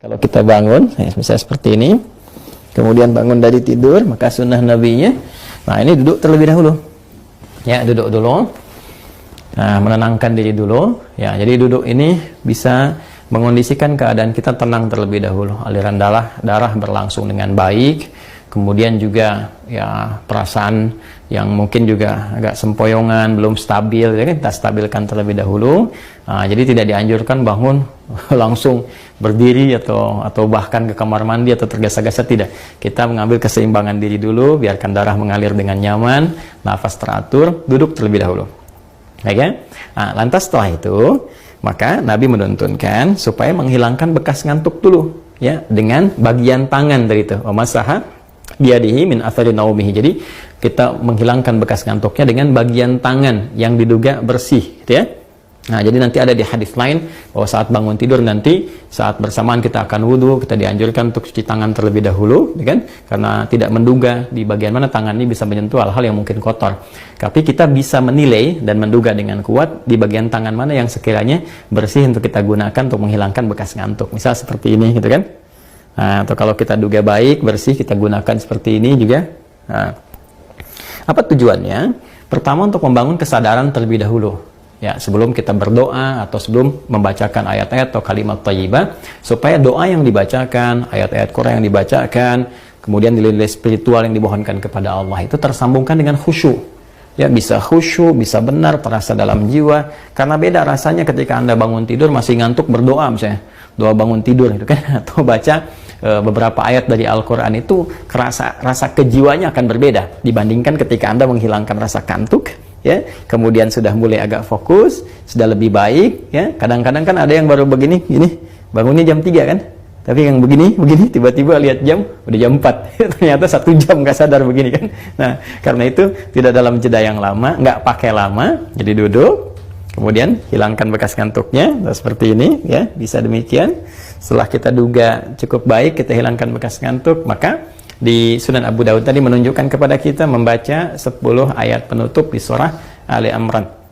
Kalau kita bangun, misalnya seperti ini, kemudian bangun dari tidur, maka sunnah nabinya, nah ini duduk terlebih dahulu. Ya, duduk dulu. Nah, menenangkan diri dulu. Ya, jadi duduk ini bisa mengondisikan keadaan kita tenang terlebih dahulu. Aliran darah berlangsung dengan baik. Kemudian juga ya perasaan yang mungkin juga agak sempoyongan, belum stabil, ya kan, kita stabilkan terlebih dahulu. Nah, jadi tidak dianjurkan bangun langsung berdiri atau bahkan ke kamar mandi atau tergesa-gesa, tidak. Kita mengambil keseimbangan diri dulu, biarkan darah mengalir dengan nyaman, nafas teratur, duduk terlebih dahulu. Ya kan? Nah, lantas setelah itu, maka Nabi menuntunkan supaya menghilangkan bekas ngantuk dulu, ya, dengan bagian tangan dari itu. Masaha biadihi min athari naumihi. Jadi kita menghilangkan bekas ngantuknya dengan bagian tangan yang diduga bersih, gitu ya. Nah, jadi nanti ada di hadis lain bahwa saat bangun tidur nanti saat bersamaan kita akan wudhu, kita dianjurkan untuk cuci tangan terlebih dahulu, gitu kan? Karena tidak menduga di bagian mana tangan ini bisa menyentuh hal-hal yang mungkin kotor. Tapi kita bisa menilai dan menduga dengan kuat di bagian tangan mana yang sekiranya bersih untuk kita gunakan untuk menghilangkan bekas ngantuk. Misal seperti ini, gitu kan? Nah, atau kalau kita duga baik, bersih, kita gunakan seperti ini juga. Nah, apa tujuannya? Pertama, untuk membangun kesadaran terlebih dahulu. Ya, sebelum kita berdoa atau sebelum membacakan ayat-ayat atau kalimat thayyibah, supaya doa yang dibacakan, ayat-ayat Quran yang dibacakan, kemudian nilai-nilai spiritual yang dimohonkan kepada Allah itu tersambungkan dengan khusyuk. Ya, bisa khusyuk, bisa benar, terasa dalam jiwa. Karena beda rasanya ketika Anda bangun tidur masih ngantuk berdoa misalnya. Doa bangun tidur gitu kan, atau baca beberapa ayat dari Al-Quran, itu rasa kejiwanya akan berbeda dibandingkan ketika Anda menghilangkan rasa kantuk, ya, kemudian sudah mulai agak fokus, sudah lebih baik, ya. Kadang-kadang kan ada yang baru begini, bangunnya jam 3 kan, tapi yang begini, tiba-tiba lihat jam, udah jam 4, ternyata 1 jam nggak sadar begini kan. Nah, karena itu tidak dalam jeda yang lama, nggak pakai lama, jadi duduk, kemudian hilangkan bekas ngantuknya, seperti ini, ya, bisa demikian. Setelah kita duga cukup baik, kita hilangkan bekas ngantuk, maka di Sunan Abu Dawud tadi menunjukkan kepada kita membaca 10 ayat penutup di surah Ali Imran.